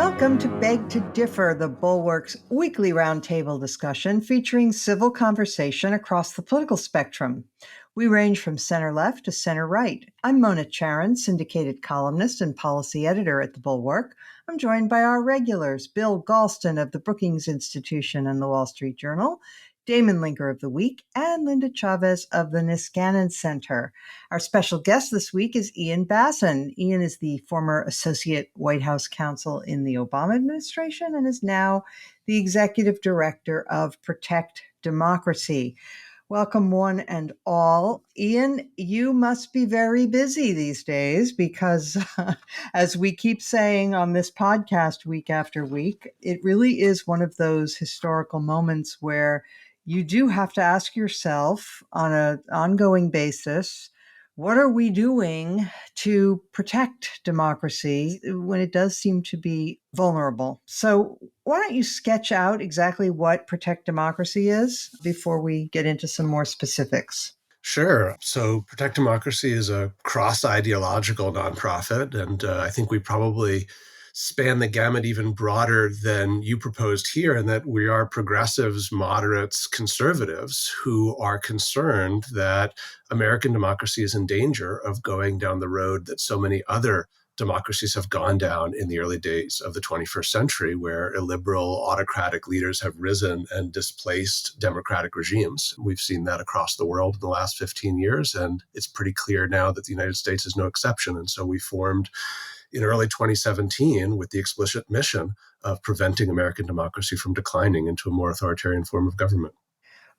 Welcome to Beg to Differ, the Bulwark's weekly roundtable discussion featuring civil conversation across the political spectrum. We range from center-left to center-right. I'm Mona Charan, syndicated columnist and policy editor at the Bulwark. I'm joined by our regulars, Bill Galston of the Brookings Institution and the Wall Street Journal, Damon Linker of The Week, and Linda Chavez of the Niskanen Center. Our special guest this week is Ian Bassin. Ian is the former Associate White House Counsel in the Obama administration and is now the Executive Director of Protect Democracy. Welcome, one and all. Ian, you must be very busy these days because, as we keep saying on this podcast week after week, it really is one of those historical moments where you do have to ask yourself on an ongoing basis, what are we doing to protect democracy when it does seem to be vulnerable? So why don't you sketch out exactly what Protect Democracy is before we get into some more specifics? Sure. So Protect Democracy is a cross-ideological nonprofit, and I think we probably span the gamut even broader than you proposed here, in that we are progressives, moderates, conservatives who are concerned that American democracy is in danger of going down the road that so many other democracies have gone down in the early days of the 21st century, where illiberal autocratic leaders have risen and displaced democratic regimes. We've seen that across the world in the last 15 years, and it's pretty clear now that the United States is no exception. And so we formed in early 2017 with the explicit mission of preventing American democracy from declining into a more authoritarian form of government.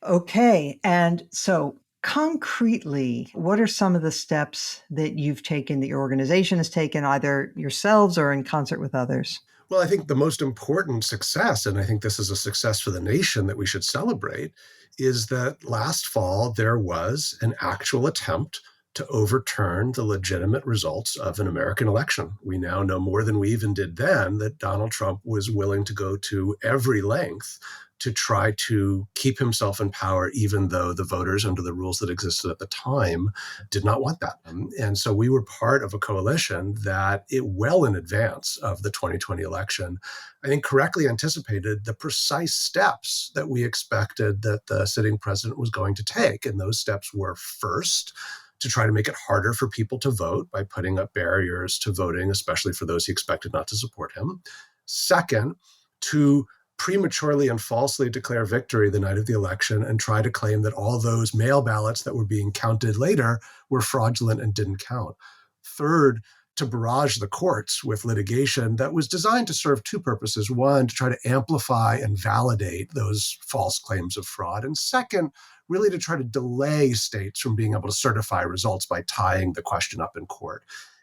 Okay. And so concretely, what are some of the steps that you've taken, that your organization has taken, either yourselves or in concert with others? Well, I think the most important success, and I think this is a success for the nation that we should celebrate, is that last fall there was an actual attempt to overturn the legitimate results of an American election. We now know more than we even did then that Donald Trump was willing to go to every length to try to keep himself in power, even though the voters, under the rules that existed at the time, did not want that. And so we were part of a coalition that, well in advance of the 2020 election, I think correctly anticipated the precise steps that we expected that the sitting president was going to take. And those steps were, first, to try to make it harder for people to vote by putting up barriers to voting, especially for those he expected not to support him. Second, to prematurely and falsely declare victory the night of the election and try to claim that all those mail ballots that were being counted later were fraudulent and didn't count. Third, to barrage the courts with litigation that was designed to serve two purposes. One, to try to amplify and validate those false claims of fraud. And second, really to try to delay states from being able to certify results by tying the question up in court.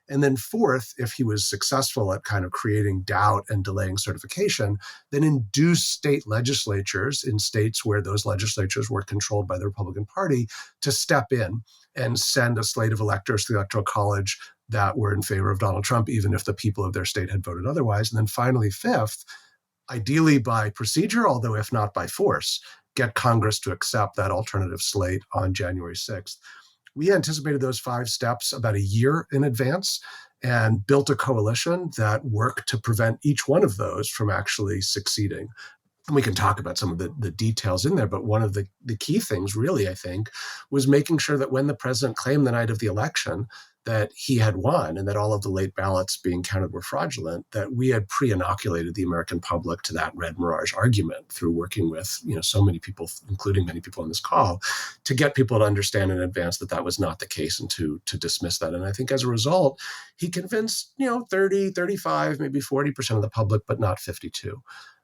And then fourth, if he was successful at kind of creating doubt and delaying certification, then induce state legislatures in states where those legislatures were controlled by the Republican Party to step in and send a slate of electors to the Electoral College that were in favor of Donald Trump, even if the people of their state had voted otherwise. And then finally, fifth, ideally by procedure, although if not by force, get Congress to accept that alternative slate on January 6th. We anticipated those 5 steps about a year in advance and built a coalition that worked to prevent each one of those from actually succeeding. And we can talk about some of the details in there, but one of the key things really, I think, was making sure that when the president claimed the night of the election that he had won and that all of the late ballots being counted were fraudulent, that we had pre-inoculated the American public to that red mirage argument through working with, so many people, including many people on this call, to get people to understand in advance that that was not the case and to dismiss that. And I think as a result, he convinced, 30, 35, maybe 40% of the public, but not 52.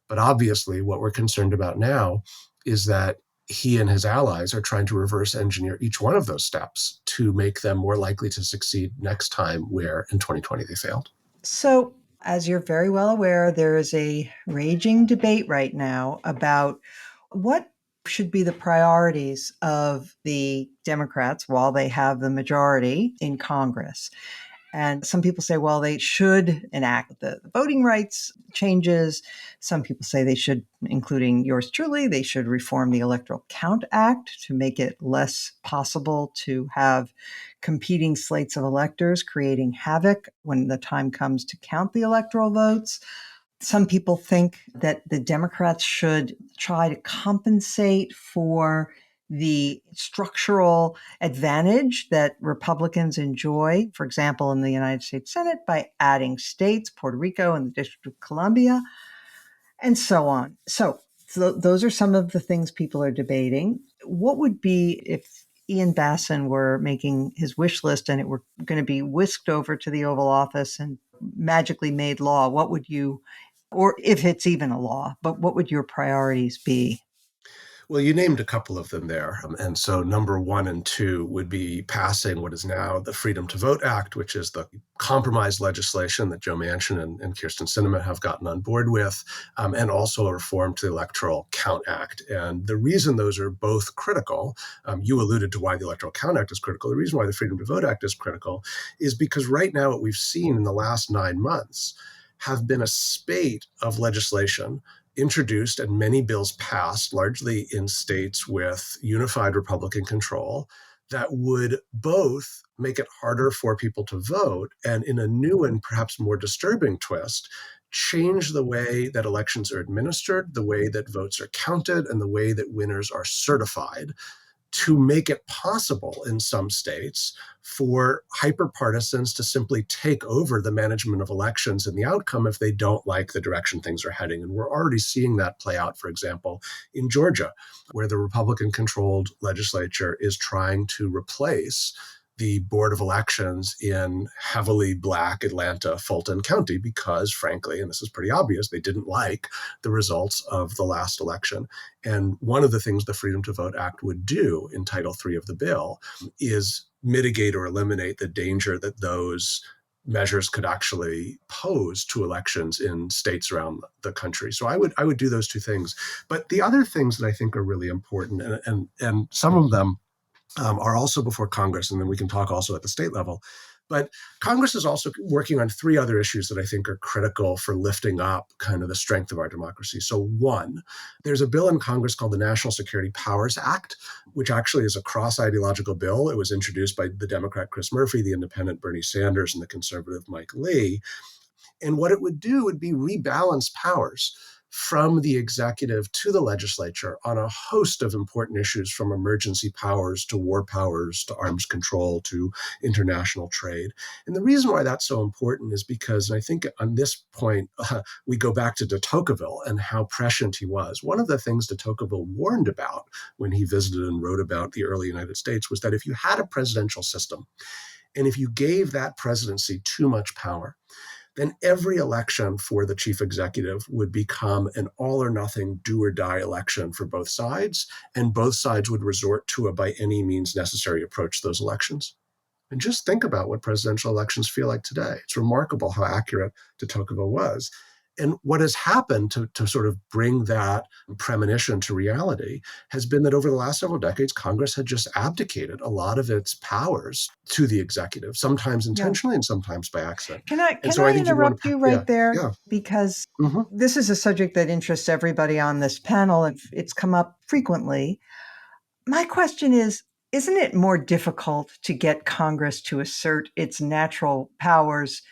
But obviously what we're concerned about now is that he and his allies are trying to reverse engineer each one of those steps to make them more likely to succeed next time, where in 2020 they failed. So, as you're very well aware, there is a raging debate right now about what should be the priorities of the Democrats while they have the majority in Congress. And some people say, well, they should enact the voting rights changes. Some people say they should, including yours truly, they should reform the Electoral Count Act to make it less possible to have competing slates of electors creating havoc when the time comes to count the electoral votes. Some people think that the Democrats should try to compensate for the structural advantage that Republicans enjoy, for example, in the United States Senate, by adding states, Puerto Rico and the District of Columbia, and so on. So those are some of the things people are debating. What would be if Ian Bassin were making his wish list and it were going to be whisked over to the Oval Office and magically made law? What would you, or if it's even a law, but what would your priorities be? Well, you named a couple of them there. And so number one and two would be passing what is now the Freedom to Vote Act, which is the compromise legislation that Joe Manchin and Kyrsten Sinema have gotten on board with, and also a reform to the Electoral Count Act. And the reason those are both critical, you alluded to why the Electoral Count Act is critical. The reason why the Freedom to Vote Act is critical is because right now what we've seen in the last 9 months have been a spate of legislation introduced and many bills passed, largely in states with unified Republican control, that would both make it harder for people to vote and, in a new and perhaps more disturbing twist, change the way that elections are administered, the way that votes are counted, and the way that winners are certified, to make it possible in some states for hyperpartisans to simply take over the management of elections and the outcome if they don't like the direction things are heading. And we're already seeing that play out, for example, in Georgia, where the Republican-controlled legislature is trying to replace the Board of Elections in heavily Black Atlanta, Fulton County, because frankly, and this is pretty obvious, they didn't like the results of the last election. And one of the things the Freedom to Vote Act would do in Title III of the bill is mitigate or eliminate the danger that those measures could actually pose to elections in states around the country. So I would do those two things. But the other things that I think are really important, and some of them are also before Congress, and then we can talk also at the state level. But Congress is also working on 3 other issues that I think are critical for lifting up kind of the strength of our democracy. So one, there's a bill in Congress called the National Security Powers Act, which actually is a cross-ideological bill. It was introduced by the Democrat Chris Murphy, the independent Bernie Sanders, and the conservative Mike Lee. And what it would do would be rebalance powers from the executive to the legislature on a host of important issues, from emergency powers to war powers to arms control to international trade. And the reason why that's so important is because, and I think on this point, we go back to de Tocqueville and how prescient he was. One of the things de Tocqueville warned about when he visited and wrote about the early United States was that if you had a presidential system, and if you gave that presidency too much power, then every election for the chief executive would become an all or nothing, do or die election for both sides, and both sides would resort to a by any means necessary approach to those elections. And just think about what presidential elections feel like today. It's remarkable how accurate de Tocqueville was. And what has happened to sort of bring that premonition to reality has been that over the last several decades, Congress had just abdicated a lot of its powers to the executive, sometimes intentionally and sometimes by accident. Can I And so I think you want interrupt to, you right there? yeah. Because Mm-hmm. this is a subject that interests everybody on this panel. It's come up frequently. My question is, isn't it more difficult to get Congress to assert its natural powers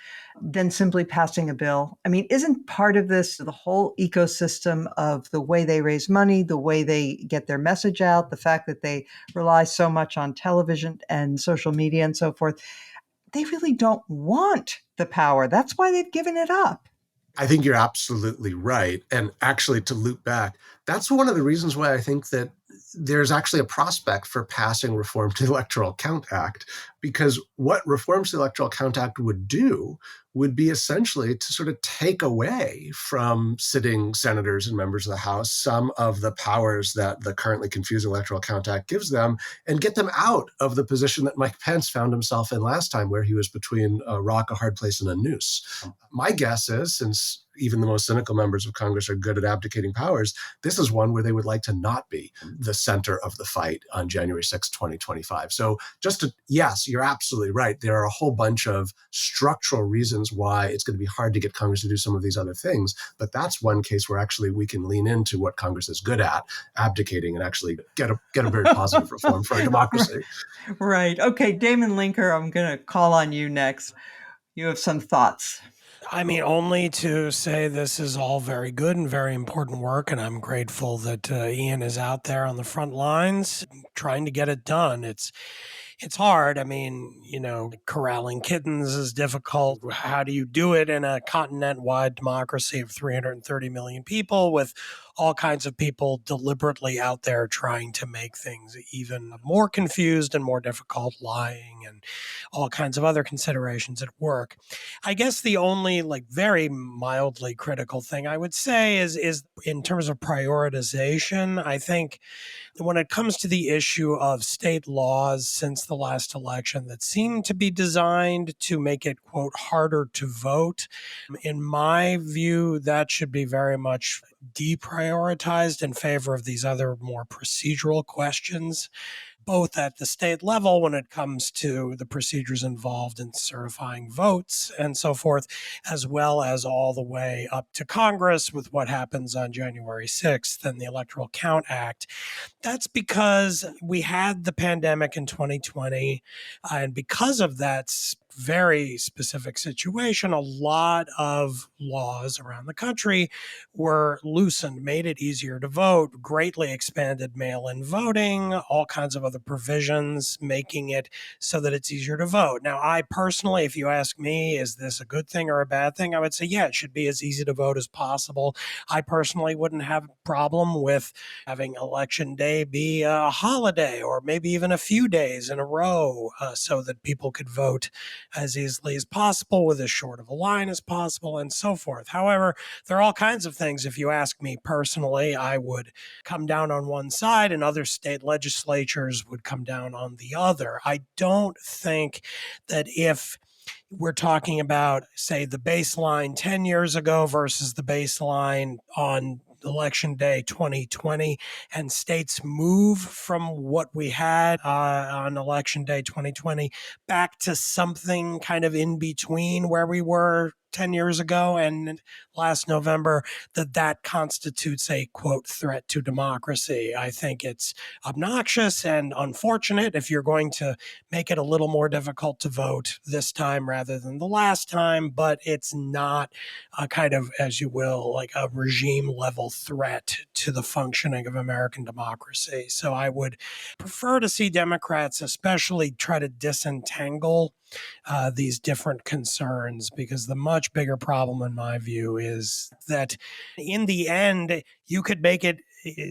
than simply passing a bill? I mean, isn't part of this the whole ecosystem of the way they raise money, the way they get their message out, the fact that they rely so much on television and social media and so forth? They really don't want the power. That's why they've given it up. I think you're absolutely right. And actually, to loop back, that's one of the reasons why I think that there's actually a prospect for passing reform to the Electoral Count Act, because what reforms to the Electoral Count Act would do would be essentially to sort of take away from sitting senators and members of the House some of the powers that the currently confusing Electoral Count Act gives them, and get them out of the position that Mike Pence found himself in last time, where he was between a rock, a hard place, and a noose. My guess is, since even the most cynical members of Congress are good at abdicating powers, this is one where they would like to not be the center of the fight on January 6, 2025. So yes, you're absolutely right. There are a whole bunch of structural reasons why it's going to be hard to get Congress to do some of these other things. But that's one case where actually we can lean into what Congress is good at, abdicating, and actually get a very positive reform for our democracy. Right. Okay, Damon Linker, I'm going to call on you next. You have some thoughts. I mean, only to say this is all very good and very important work, and I'm grateful that Ian is out there on the front lines trying to get it done. It's hard. I mean, corralling kittens is difficult. How do you do it in a continent-wide democracy of 330 million people with all kinds of people deliberately out there trying to make things even more confused and more difficult, lying and all kinds of other considerations at work? I guess the only very mildly critical thing I would say is in terms of prioritization. I think when it comes to the issue of state laws since the last election that seem to be designed to make it, quote, harder to vote, in my view, that should be very much deprioritized in favor of these other more procedural questions, both at the state level when it comes to the procedures involved in certifying votes and so forth, as well as all the way up to Congress with what happens on January 6th and the Electoral Count Act. That's because we had the pandemic in 2020. And because of that very specific situation, a lot of laws around the country were loosened, made it easier to vote, greatly expanded mail-in voting, all kinds of other provisions, making it so that it's easier to vote. Now, I personally, if you ask me, is this a good thing or a bad thing? I would say, yeah, it should be as easy to vote as possible. I personally wouldn't have a problem with having election day be a holiday or maybe even a few days in a row so that people could vote as easily as possible with as short of a line as possible and so forth. However, there are all kinds of things. If you ask me personally, I would come down on one side and other state legislatures would come down on the other. I don't think that if we're talking about, say, the baseline 10 years ago versus the baseline on election day 2020, and states move from what we had on election day 2020 back to something kind of in between where we were 10 years ago and last November, that constitutes a, quote, threat to democracy. I think it's obnoxious and unfortunate if you're going to make it a little more difficult to vote this time rather than the last time, but it's not a kind of, as you will, like a regime level threat to the functioning of American democracy. So I would prefer to see Democrats especially try to disentangle these different concerns, because the much bigger problem, in my view, is that in the end, you could make it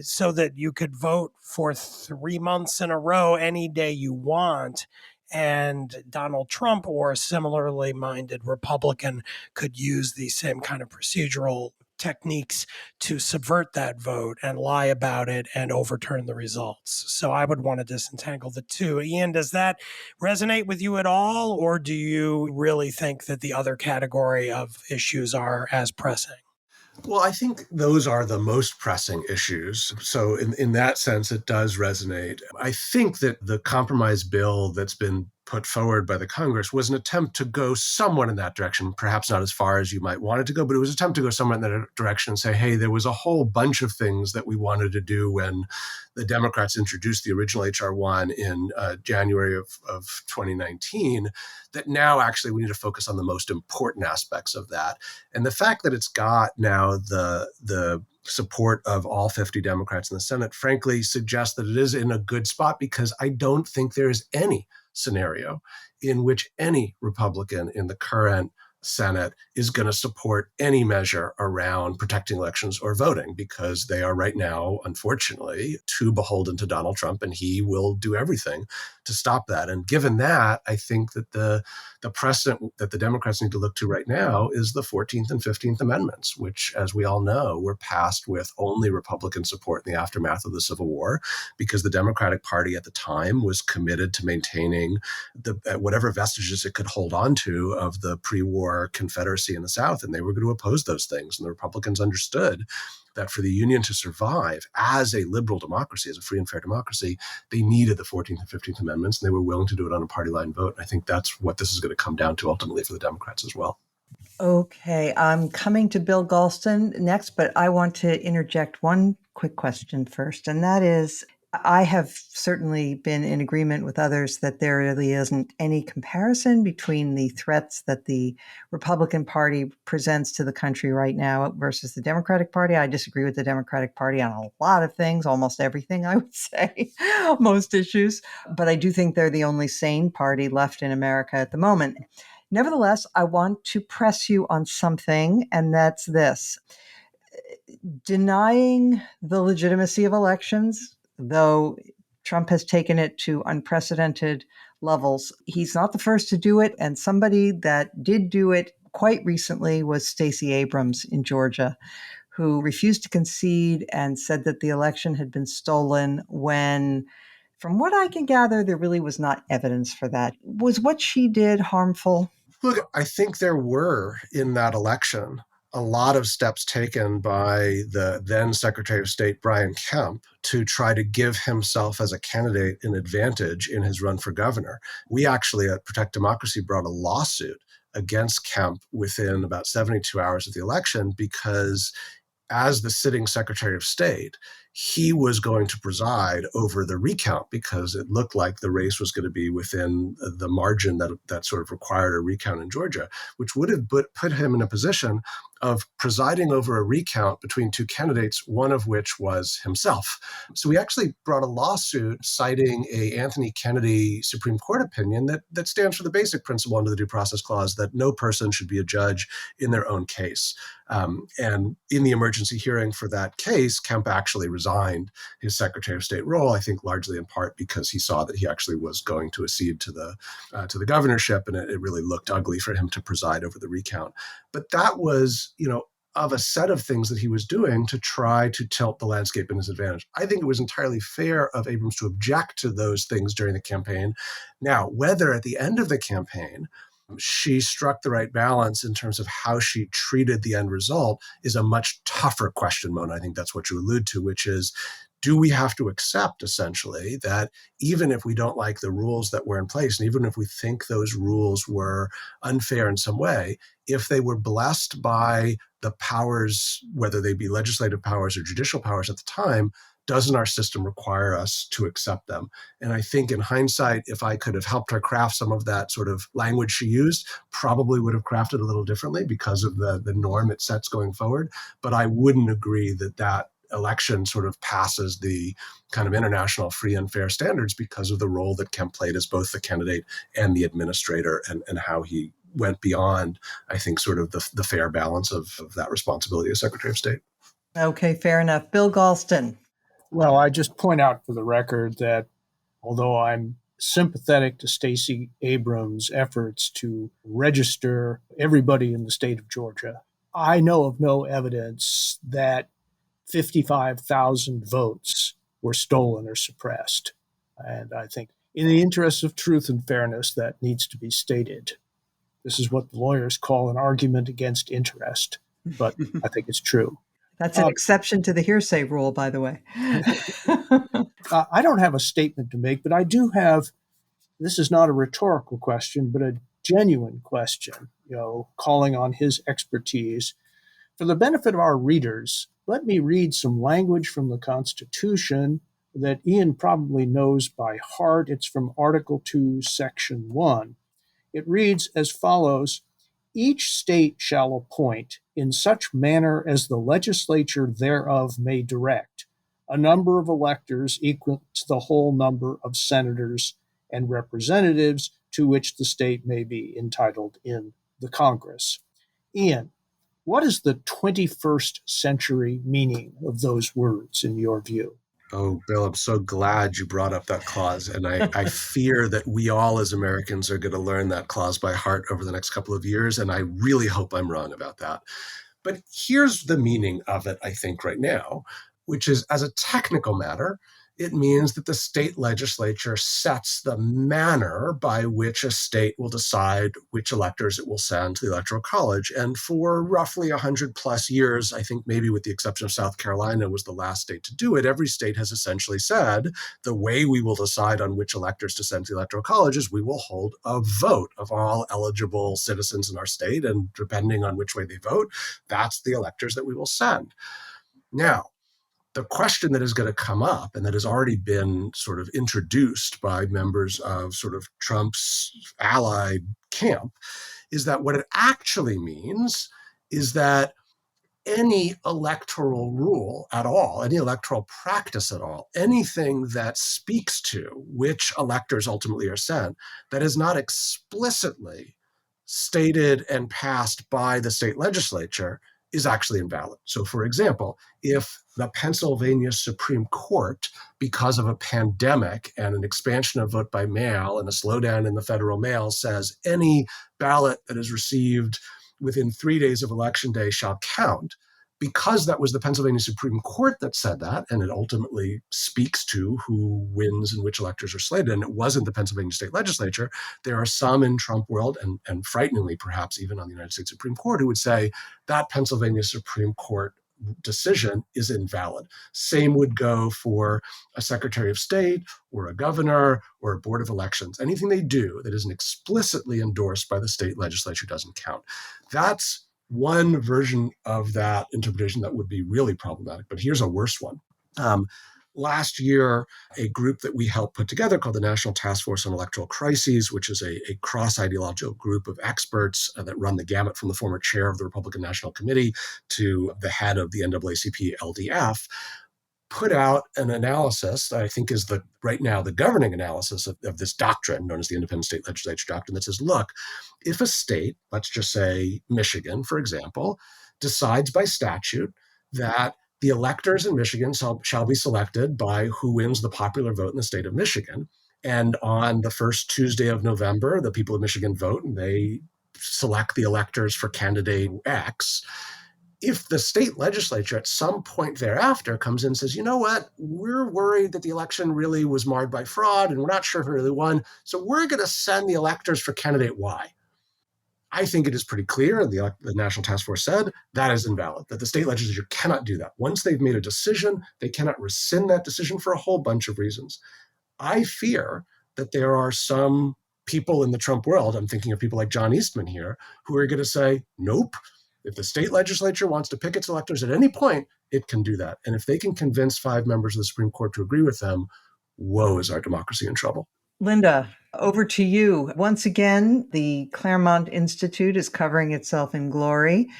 so that you could vote for 3 months in a row any day you want. And Donald Trump or a similarly minded Republican could use the same kind of procedural techniques to subvert that vote and lie about it and overturn the results. So I would want to disentangle the two. Ian, does that resonate with you at all? Or do you really think that the other category of issues are as pressing? Well, I think those are the most pressing issues. So, in that sense, it does resonate. I think that the compromise bill that's been put forward by the Congress was an attempt to go somewhat in that direction, perhaps not as far as you might want it to go, but it was an attempt to go somewhat in that direction and say, hey, there was a whole bunch of things that we wanted to do when the Democrats introduced the original H.R. 1 in January of 2019, that now actually we need to focus on the most important aspects of that. And the fact that it's got now the support of all 50 Democrats in the Senate, frankly, suggests that it is in a good spot, because I don't think there is any scenario in which any Republican in the current Senate is going to support any measure around protecting elections or voting, because they are right now, unfortunately, too beholden to Donald Trump, and he will do everything to stop that. And given that, I think that the precedent that the Democrats need to look to right now is the 14th and 15th Amendments, which, as we all know, were passed with only Republican support in the aftermath of the Civil War, because the Democratic Party at the time was committed to maintaining whatever vestiges it could hold on to of the pre-war Confederacy in the South, and they were going to oppose those things. And the Republicans understood that for the Union to survive as a liberal democracy, as a free and fair democracy, they needed the 14th and 15th Amendments, and they were willing to do it on a party line vote. And I think that's what this is going to come down to ultimately for the Democrats as well. Okay, I'm coming to Bill Galston next, but I want to interject one quick question first, and that is, I have certainly been in agreement with others that there really isn't any comparison between the threats that the Republican Party presents to the country right now versus the Democratic Party. I disagree with the Democratic Party on a lot of things, almost everything, I would say, most issues. But I do think they're the only sane party left in America at the moment. Nevertheless, I want to press you on something, and that's this. Denying the legitimacy of elections, though Trump has taken it to unprecedented levels. He's not the first to do it, and somebody that did do it quite recently was Stacey Abrams in Georgia, who refused to concede and said that the election had been stolen when, from what I can gather, there really was not evidence for that. Was what she did harmful? Look, I think there were in that election a lot of steps taken by the then Secretary of State, Brian Kemp, to try to give himself as a candidate an advantage in his run for governor. We actually at Protect Democracy brought a lawsuit against Kemp within about 72 hours of the election because as the sitting Secretary of State, he was going to preside over the recount because it looked like the race was going to be within the margin that sort of required a recount in Georgia, which would have put him in a position of presiding over a recount between two candidates, one of which was himself. So we actually brought a lawsuit citing a Anthony Kennedy Supreme Court opinion that stands for the basic principle under the Due Process Clause that no person should be a judge in their own case. And in the emergency hearing for that case, Kemp actually resigned his Secretary of State role, I think largely in part because he saw that he actually was going to accede to the governorship, and it really looked ugly for him to preside over the recount. But that was, of a set of things that he was doing to try to tilt the landscape in his advantage. I think it was entirely fair of Abrams to object to those things during the campaign. Now, whether at the end of the campaign she struck the right balance in terms of how she treated the end result is a much tougher question, Mona. I think that's what you allude to, which is, do we have to accept essentially that even if we don't like the rules that were in place, and even if we think those rules were unfair in some way, if they were blessed by the powers, whether they be legislative powers or judicial powers at the time, doesn't our system require us to accept them? And I think in hindsight, if I could have helped her craft some of that sort of language she used, probably would have crafted a little differently because of the norm it sets going forward. But I wouldn't agree that election sort of passes the kind of international free and fair standards because of the role that Kemp played as both the candidate and the administrator, and how he went beyond, I think, sort of the fair balance of that responsibility as Secretary of State. Okay, fair enough. Bill Galston. Well, I just point out for the record that although I'm sympathetic to Stacey Abrams' efforts to register everybody in the state of Georgia, I know of no evidence that 55,000 votes were stolen or suppressed. And I think in the interest of truth and fairness, that needs to be stated. This is what the lawyers call an argument against interest, but I think it's true. That's an exception to the hearsay rule, by the way. I don't have a statement to make, but I do have, this is not a rhetorical question, but a genuine question, calling on his expertise. For the benefit of our readers, let me read some language from the Constitution that Ian probably knows by heart. It's from Article 2, Section 1. It reads as follows: each state shall appoint, in such manner as the legislature thereof may direct, a number of electors equal to the whole number of senators and representatives to which the state may be entitled in the Congress. Ian, what is the 21st century meaning of those words in your view? Oh, Bill, I'm so glad you brought up that clause. And I fear that we all as Americans are going to learn that clause by heart over the next couple of years. And I really hope I'm wrong about that. But here's the meaning of it, I think, right now, which is, as a technical matter, it means that the state legislature sets the manner by which a state will decide which electors it will send to the Electoral College. And for roughly 100 plus years, I think maybe with the exception of South Carolina was the last state to do it, every state has essentially said the way we will decide on which electors to send to the Electoral College is we will hold a vote of all eligible citizens in our state. And depending on which way they vote, that's the electors that we will send. Now, The question that is going to come up and that has already been sort of introduced by members of sort of Trump's allied camp is that what it actually means is that any electoral rule at all, any electoral practice at all, anything that speaks to which electors ultimately are sent, that is not explicitly stated and passed by the state legislature is actually invalid. So, for example, if the Pennsylvania Supreme Court, because of a pandemic and an expansion of vote by mail and a slowdown in the federal mail, says any ballot that is received within 3 days of Election Day shall count, because that was the Pennsylvania Supreme Court that said that, and it ultimately speaks to who wins and which electors are slated, and it wasn't the Pennsylvania state legislature, there are some in Trump world, and frighteningly perhaps even on the United States Supreme Court, who would say that Pennsylvania Supreme Court decision is invalid. Same would go for a Secretary of State or a governor or a board of elections. Anything they do that isn't explicitly endorsed by the state legislature doesn't count. That's one version of that interpretation that would be really problematic, but here's a worse one. Last year, a group that we helped put together called the National Task Force on Electoral Crises, which is a cross-ideological group of experts that run the gamut from the former chair of the Republican National Committee to the head of the NAACP LDF, put out an analysis that I think is right now the governing analysis of this doctrine known as the independent state legislature doctrine that says, look, if a state, let's just say Michigan, for example, decides by statute that the electors in Michigan shall be selected by who wins the popular vote in the state of Michigan. And on the first Tuesday of November, the people of Michigan vote and they select the electors for candidate X. If the state legislature at some point thereafter comes in and says, you know what, we're worried that the election really was marred by fraud and we're not sure who really won, so we're going to send the electors for candidate Y. I think it is pretty clear, and the National Task Force said, that is invalid, that the state legislature cannot do that. Once they've made a decision, they cannot rescind that decision for a whole bunch of reasons. I fear that there are some people in the Trump world, I'm thinking of people like John Eastman here, who are going to say, nope, if the state legislature wants to pick its electors at any point, it can do that. And if they can convince 5 members of the Supreme Court to agree with them, whoa, is our democracy in trouble. Linda, over to you. Once again, the Claremont Institute is covering itself in glory.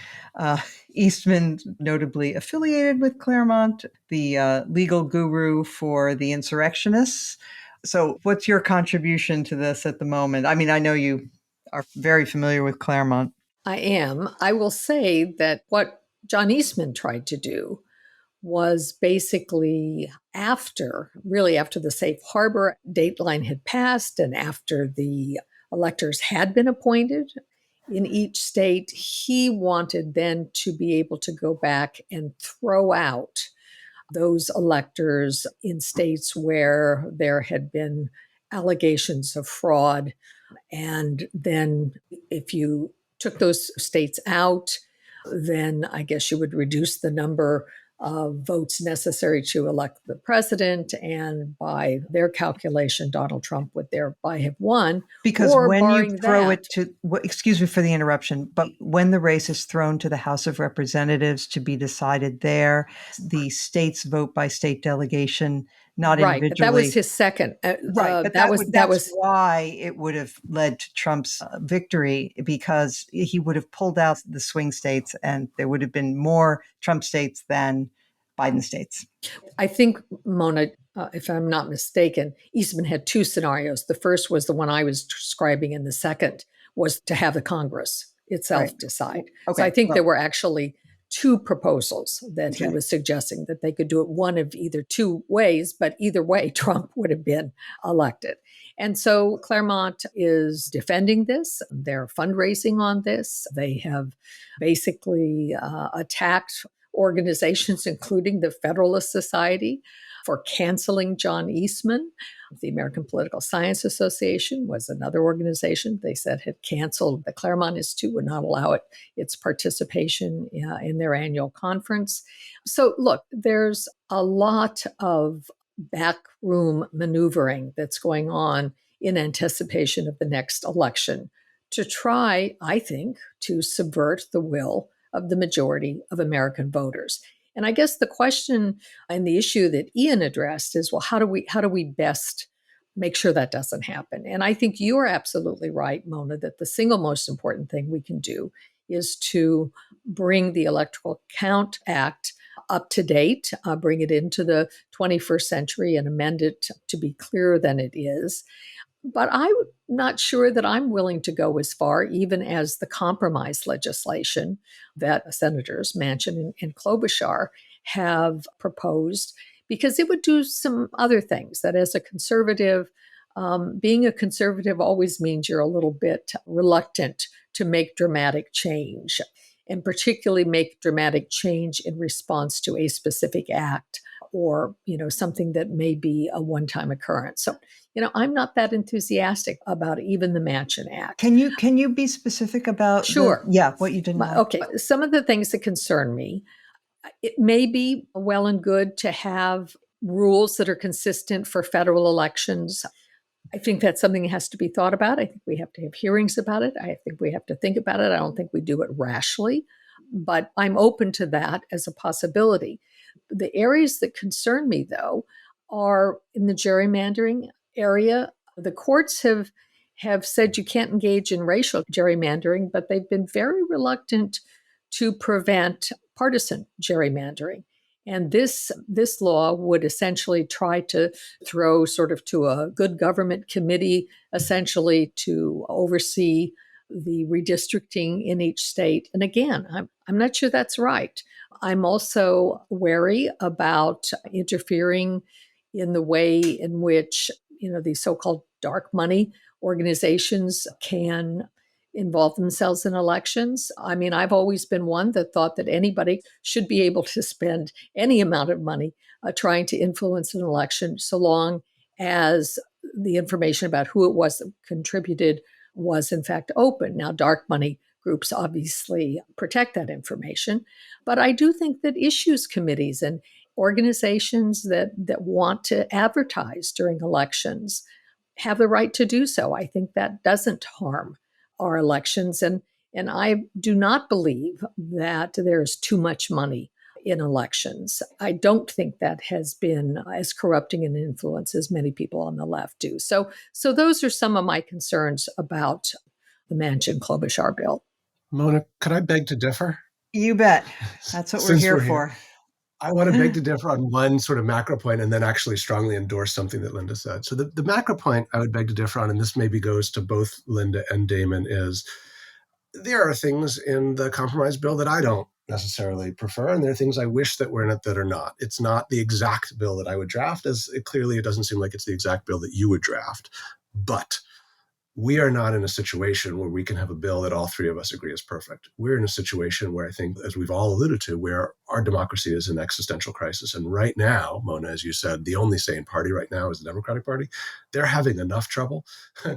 Eastman, notably affiliated with Claremont, the legal guru for the insurrectionists. So what's your contribution to this at the moment? I mean, I know you are very familiar with Claremont. I am. I will say that what John Eastman tried to do was basically after the safe harbor dateline had passed and after the electors had been appointed in each state, he wanted then to be able to go back and throw out those electors in states where there had been allegations of fraud. And then if you took those states out, then I guess you would reduce the number of votes necessary to elect the president. And by their calculation, Donald Trump would thereby have won. Because when you throw it to, excuse me for the interruption, but when the race is thrown to the House of Representatives to be decided there, the states vote by state delegation, not individually. Right, but that was his second. Right, but that's why it would have led to Trump's victory, because he would have pulled out the swing states and there would have been more Trump states than Biden states. I think, Mona, if I'm not mistaken, Eastman had 2 scenarios. The first was the one I was describing, and the second was to have the Congress itself decide. Okay. So I think there were actually 2 proposals that he was suggesting, that they could do it one of either 2 ways, but either way, Trump would have been elected. And so Claremont is defending this. They're fundraising on this. They have basically attacked organizations, including the Federalist Society, for canceling John Eastman. The American Political Science Association was another organization they said had canceled the Claremont Institute, would not allow its participation in their annual conference. So look, there's a lot of backroom maneuvering that's going on in anticipation of the next election to try, I think, to subvert the will of the majority of American voters. And I guess the question and the issue that Ian addressed is, well, how do we best make sure that doesn't happen? And I think you are absolutely right, Mona, that the single most important thing we can do is to bring the Electoral Count Act up to date, bring it into the 21st century and amend it to be clearer than it is. But I'm not sure that I'm willing to go as far, even as the compromise legislation that Senators Manchin and Klobuchar have proposed, because it would do some other things that as a conservative, being a conservative always means you're a little bit reluctant to make dramatic change, and particularly make dramatic change in response to a specific act or, something that may be a one-time occurrence. So, I'm not that enthusiastic about even the Manchin Act. Can you be specific about Sure. What you didn't like? Okay. Some of the things that concern me, it may be well and good to have rules that are consistent for federal elections. I think that's something that has to be thought about. I think we have to have hearings about it. I think we have to think about it. I don't think we do it rashly, but I'm open to that as a possibility. The areas that concern me, though, are in the gerrymandering area. The courts have said you can't engage in racial gerrymandering, but they've been very reluctant to prevent partisan gerrymandering. And this law would essentially try to throw sort of to a good government committee, essentially to oversee the redistricting in each state. And again, I'm not sure that's right. I'm also wary about interfering in the way in which, these so-called dark money organizations can involve themselves in elections. I mean, I've always been one that thought that anybody should be able to spend any amount of money trying to influence an election, so long as the information about who it was that contributed was in fact open. Now, dark money groups obviously protect that information, but I do think that issues committees and organizations that want to advertise during elections have the right to do so. I think that doesn't harm our elections. And I do not believe that there's too much money in elections. I don't think that has been as corrupting an influence as many people on the left do. So those are some of my concerns about the Manchin-Klobuchar bill. Mona, could I beg to differ? You bet. That's what we're here for. I want to beg to differ on one sort of macro point and then actually strongly endorse something that Linda said. So the macro point I would beg to differ on, and this maybe goes to both Linda and Damon, is there are things in the compromise bill that I don't necessarily prefer, and there are things I wish that were in it that are not. It's not the exact bill that I would draft, as it doesn't seem like it's the exact bill that you would draft. But we are not in a situation where we can have a bill that all three of us agree is perfect. We're in a situation where I think, as we've all alluded to, where our democracy is in existential crisis. And right now, Mona, as you said, the only sane party right now is the Democratic Party. They're having enough trouble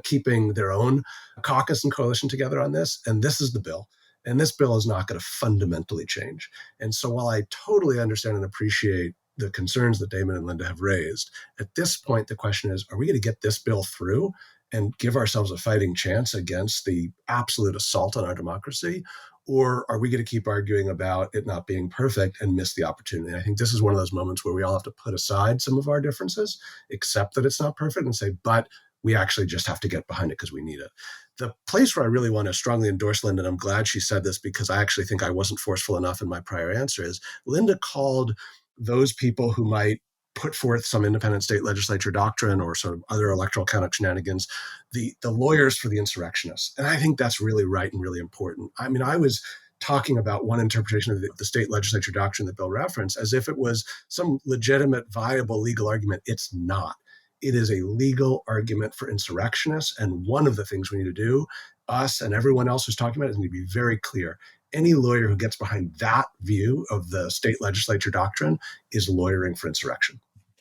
keeping their own caucus and coalition together on this. And this is the bill. And this bill is not going to fundamentally change. And so while I totally understand and appreciate the concerns that Damon and Linda have raised, at this point, the question is, are we going to get this bill through and give ourselves a fighting chance against the absolute assault on our democracy? Or are we going to keep arguing about it not being perfect and miss the opportunity? I think this is one of those moments where we all have to put aside some of our differences, accept that it's not perfect, and say, but we actually just have to get behind it because we need it. The place where I really want to strongly endorse Linda, and I'm glad she said this because I actually think I wasn't forceful enough in my prior answer, is Linda called those people who might put forth some independent state legislature doctrine or sort of other electoral count shenanigans, the lawyers for the insurrectionists. And I think that's really right and really important. I mean, I was talking about one interpretation of the state legislature doctrine that Bill referenced as if it was some legitimate, viable legal argument. It's not. It is a legal argument for insurrectionists. And one of the things we need to do, us and everyone else who's talking about it, is need to be very clear. Any lawyer who gets behind that view of the state legislature doctrine is lawyering for insurrection.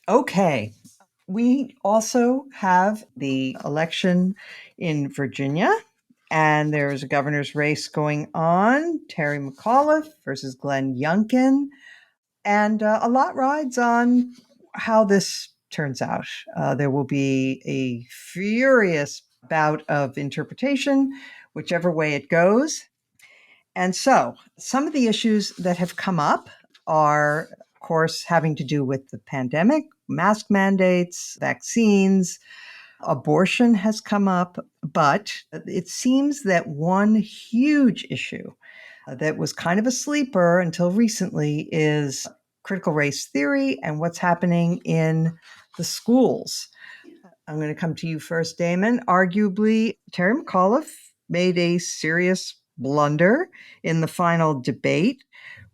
Okay. We also have the election in Virginia, and there's a governor's race going on, Terry McAuliffe versus Glenn Youngkin. And a lot rides on how this turns out. There will be a furious bout of interpretation, whichever way it goes. And so some of the issues that have come up are, of course, having to do with the pandemic, mask mandates, vaccines. Abortion has come up, but it seems that one huge issue that was kind of a sleeper until recently is critical race theory and what's happening in the schools. I'm going to come to you first, Damon. Arguably, Terry McAuliffe made a serious blunder in the final debate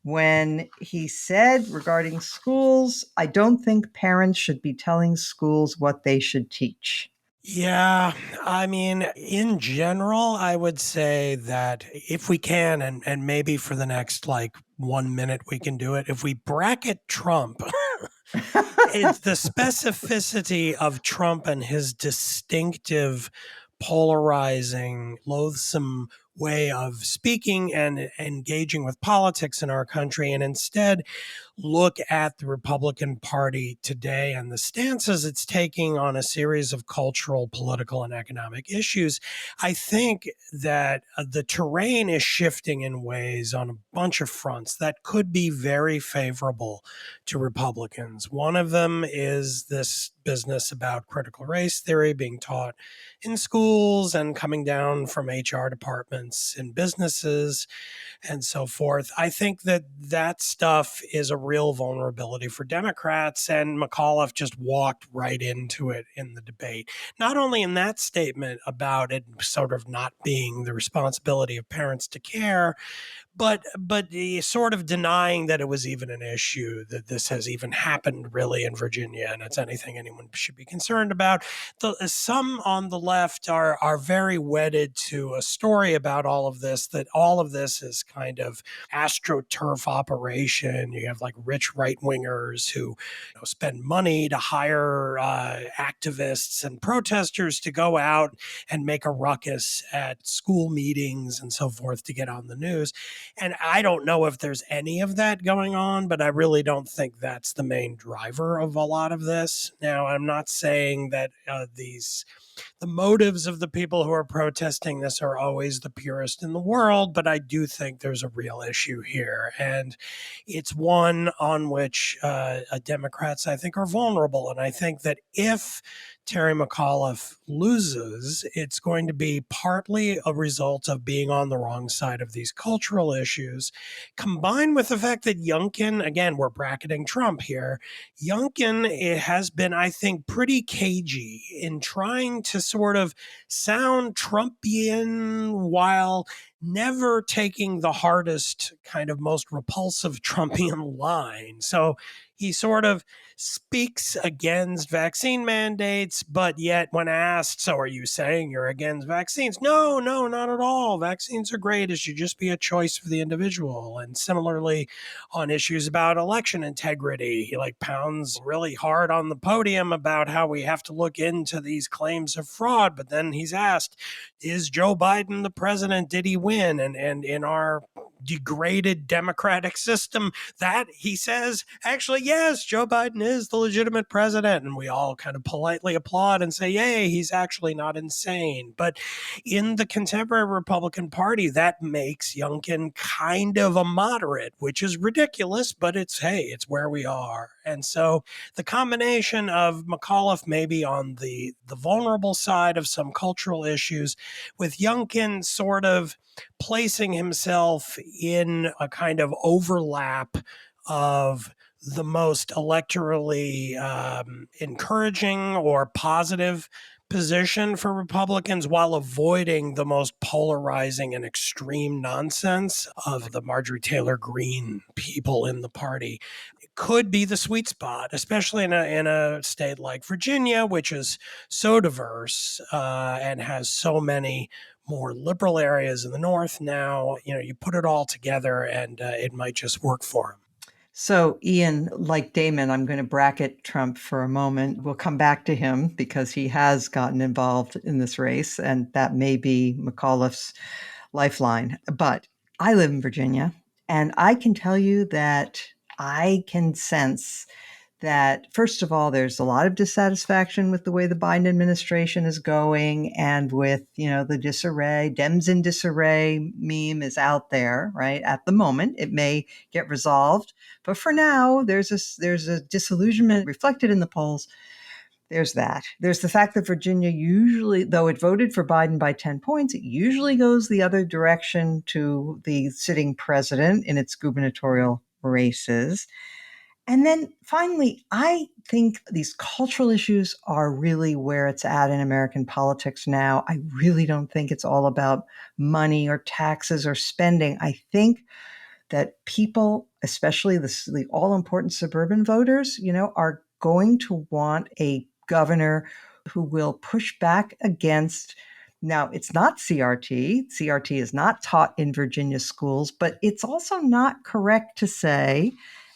when he said regarding schools, I don't think parents should be telling schools what they should teach. Yeah, I mean, in general, I would say that if we can, and maybe for the next 1 minute we can do it, if we bracket Trump, it's the specificity of Trump and his distinctive, polarizing, loathsome way of speaking and engaging with politics in our country, and instead look at the Republican Party today and the stances it's taking on a series of cultural, political, and economic issues. I think that the terrain is shifting in ways on a bunch of fronts that could be very favorable to Republicans. One of them is this business about critical race theory being taught in schools and coming down from HR departments in businesses and so forth. I think that stuff is a real vulnerability for Democrats, and McAuliffe just walked right into it in the debate. Not only in that statement about it sort of not being the responsibility of parents to care, but sort of denying that it was even an issue, that this has even happened really in Virginia, and it's anything anyone should be concerned about. Some on the left are very wedded to a story about all of this, that all of this is kind of astroturf operation. You have rich right-wingers who spend money to hire activists and protesters to go out and make a ruckus at school meetings and so forth to get on the news. And I don't know if there's any of that going on, but I really don't think that's the main driver of a lot of this. Now, I'm not saying that the motives of the people who are protesting this are always the purest in the world, but I do think there's a real issue here. And it's one on which Democrats, I think, are vulnerable. And I think that if Terry McAuliffe loses, it's going to be partly a result of being on the wrong side of these cultural issues, combined with the fact that Youngkin, again, we're bracketing Trump here, Youngkin has been, I think, pretty cagey in trying to sort of sound Trumpian while never taking the hardest, kind of most repulsive Trumpian line. So he sort of speaks against vaccine mandates, but yet when asked, so are you saying you're against vaccines? No, not at all. Vaccines are great. It should just be a choice for the individual. And similarly, on issues about election integrity, he pounds really hard on the podium about how we have to look into these claims of fraud. But then he's asked, is Joe Biden the president? Did he win? And in our degraded democratic system, that he says, actually, yes, Joe Biden is the legitimate president. And we all kind of politely applaud and say, yay, he's actually not insane. But in the contemporary Republican Party, that makes Youngkin kind of a moderate, which is ridiculous, but it's where we are. And so the combination of McAuliffe maybe on the vulnerable side of some cultural issues, with Youngkin sort of placing himself in a kind of overlap of the most electorally encouraging or positive position for Republicans while avoiding the most polarizing and extreme nonsense of the Marjorie Taylor Greene people in the party. It could be the sweet spot, especially in a state like Virginia, which is so diverse and has so many more liberal areas in the north. Now, you put it all together and it might just work for him. So, Ian, like Damon, I'm going to bracket Trump for a moment. We'll come back to him because he has gotten involved in this race, and that may be McAuliffe's lifeline. But I live in Virginia, and I can tell you that I can sense that, first of all, there's a lot of dissatisfaction with the way the Biden administration is going and with, the disarray. Dems in disarray meme is out there, right? At the moment, it may get resolved. But for now, there's a disillusionment reflected in the polls. There's that. There's the fact that Virginia usually, though it voted for Biden by 10 points, it usually goes the other direction to the sitting president in its gubernatorial races. And then finally, I think these cultural issues are really where it's at in American politics now. I really don't think it's all about money or taxes or spending. I think that people, especially the all-important suburban voters, are going to want a governor who will push back against. Now, it's not CRT. CRT is not taught in Virginia schools, but it's also not correct to say,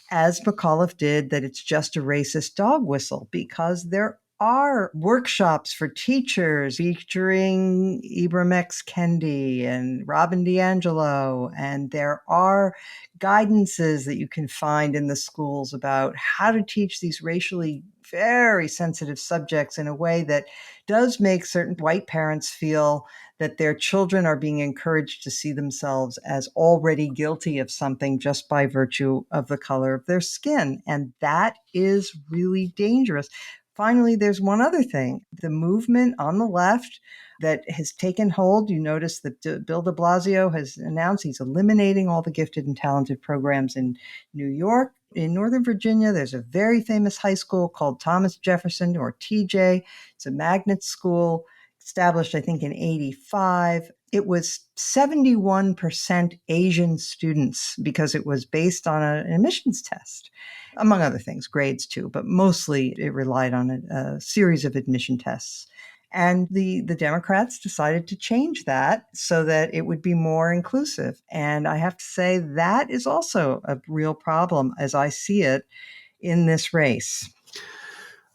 as McAuliffe did, that it's just a racist dog whistle, because there are workshops for teachers featuring Ibram X. Kendi and Robin DiAngelo, and there are guidances that you can find in the schools about how to teach these racially very sensitive subjects in a way that does make certain white parents feel that their children are being encouraged to see themselves as already guilty of something just by virtue of the color of their skin. And that is really dangerous. Finally, there's one other thing. The movement on the left that has taken hold. You notice that Bill de Blasio has announced he's eliminating all the gifted and talented programs in New York. In Northern Virginia, there's a very famous high school called Thomas Jefferson, or TJ. It's a magnet school established, I think, in 85. It was 71% Asian students because it was based on an admissions test, among other things, grades too, but mostly it relied on a series of admission tests. And the Democrats decided to change that so that it would be more inclusive. And I have to say that is also a real problem as I see it in this race.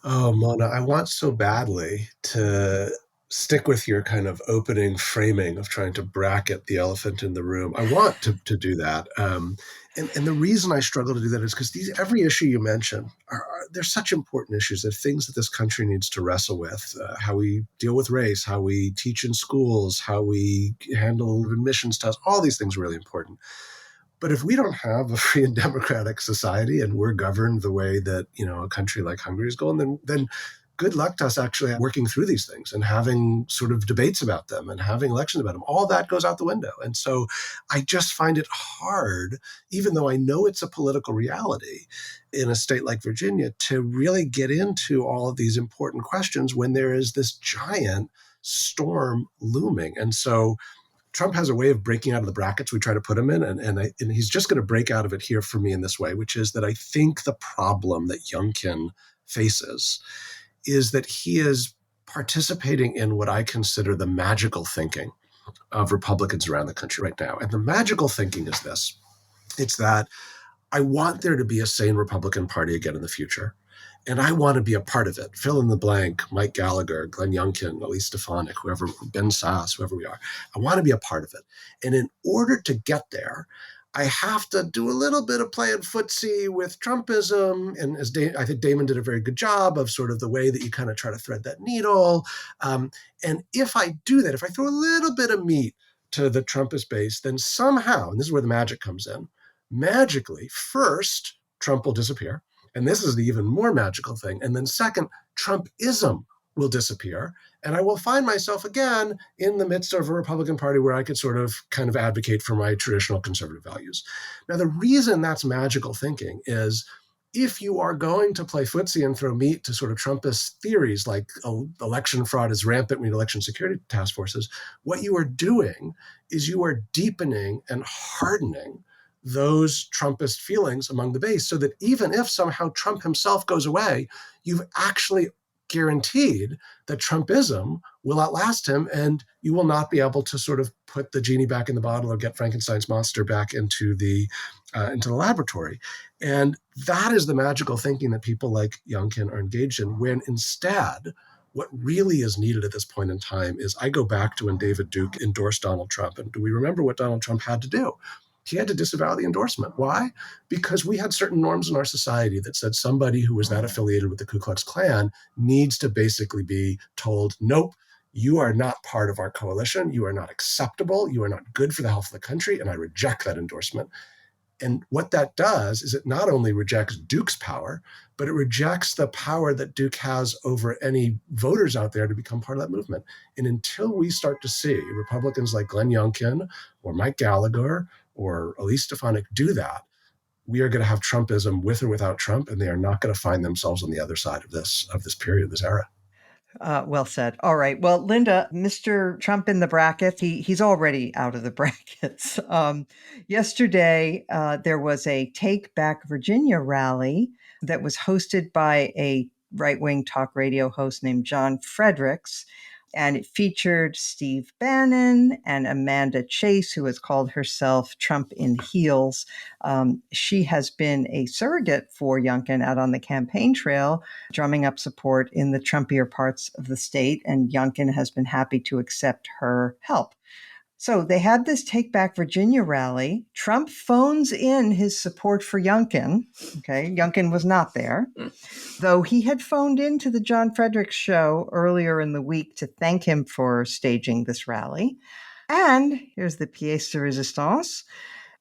Oh, Mona, I want so badly to stick with your kind of opening framing of trying to bracket the elephant in the room. I want to do that. And the reason I struggle to do that is because every issue you mention, they're such important issues. They're things that this country needs to wrestle with. How we deal with race, how we teach in schools, how we handle admissions tests, all these things are really important. But if we don't have a free and democratic society and we're governed the way that, a country like Hungary is going, then good luck to us actually working through these things and having sort of debates about them and having elections about them. All that goes out the window. And so I just find it hard, even though I know it's a political reality in a state like Virginia, to really get into all of these important questions when there is this giant storm looming. And so Trump has a way of breaking out of the brackets we try to put him in, and he's just going to break out of it here for me in this way, which is that I think the problem that Youngkin faces is that he is participating in what I consider the magical thinking of Republicans around the country right now. And the magical thinking is this. It's that I want there to be a sane Republican Party again in the future. And I want to be a part of it. Fill in the blank, Mike Gallagher, Glenn Youngkin, Elise Stefanik, whoever, Ben Sass, whoever we are. I want to be a part of it. And in order to get there, I have to do a little bit of playing footsie with Trumpism. And I think Damon did a very good job of sort of the way that you kind of try to thread that needle. And if I do that, if I throw a little bit of meat to the Trumpist base, then somehow, and this is where the magic comes in, magically, first, Trump will disappear. And this is the even more magical thing. And then second, Trumpism will disappear. And I will find myself again in the midst of a Republican Party where I could sort of kind of advocate for my traditional conservative values. Now, the reason that's magical thinking is if you are going to play footsie and throw meat to sort of Trumpist theories like election fraud is rampant, we need election security task forces, what you are doing is you are deepening and hardening those Trumpist feelings among the base so that even if somehow Trump himself goes away, you've actually guaranteed that Trumpism will outlast him and you will not be able to sort of put the genie back in the bottle or get Frankenstein's monster back into the laboratory. And that is the magical thinking that people like Youngkin are engaged in, when instead what really is needed at this point in time is, I go back to when David Duke endorsed Donald Trump. And do we remember what Donald Trump had to do? he had to disavow the endorsement. Why? Because we had certain norms in our society that said somebody who was not affiliated with the Ku Klux Klan needs to basically be told, nope, you are not part of our coalition. You are not acceptable. You are not good for the health of the country. And I reject that endorsement. And what that does is it not only rejects Duke's power, but it rejects the power that Duke has over any voters out there to become part of that movement. And until we start to see Republicans like Glenn Youngkin or Mike Gallagher or Elise Stefanik do that, we are going to have Trumpism with or without Trump, and they are not going to find themselves on the other side of this period, this era. Well said. All right. Well, Linda, Mr. Trump in the bracket, he's already out of the brackets. Yesterday, there was a Take Back Virginia rally that was hosted by a right-wing talk radio host named John Fredericks. And it featured Steve Bannon and Amanda Chase, who has called herself Trump in Heels. She has been a surrogate for Youngkin out on the campaign trail, drumming up support in the Trumpier parts of the state. And Youngkin has been happy to accept her help. So they had this Take Back Virginia rally. Trump phones in his support for Youngkin. Okay, Youngkin was not there, though he had phoned into the John Fredericks show earlier in the week to thank him for staging this rally. And here's the pièce de résistance.